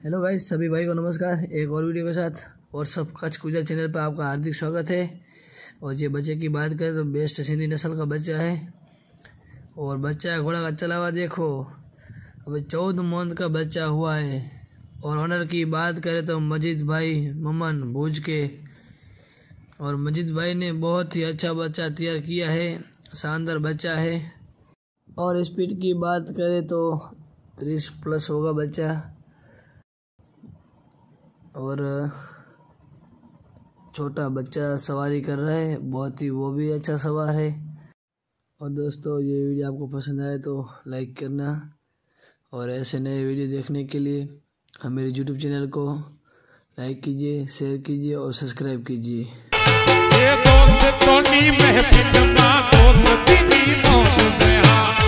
Hello भाई, सभी भाई को नमस्कार। एक और वीडियो के साथ और सब कच्छ गुजर चैनल पर आपका हार्दिक स्वागत है। और ये बच्चे की बात करें तो बेस्ट सिंधी नस्ल का बच्चा है और बच्चा घोड़ा का चलावा देखो। अभी 14 मंथ का बच्चा हुआ है। और ऑनर की बात करें तो मजीद भाई ममन भूज के, और मजीद भाई ने बहुत ही अच्छा बच्चा तैयार किया है, शानदार बच्चा है। और स्पीड की बात करें तो 30 प्लस होगा बच्चा। और छोटा बच्चा सवारी कर रहा है, बहुत ही वो भी अच्छा सवार है। और दोस्तों, ये वीडियो आपको पसंद आए तो लाइक करना, और ऐसे नए वीडियो देखने के लिए हमारे यूट्यूब चैनल को लाइक कीजिए, शेयर कीजिए और सब्सक्राइब कीजिए। ये दोस्त सोनी महफिल में दोस्ती की मौज में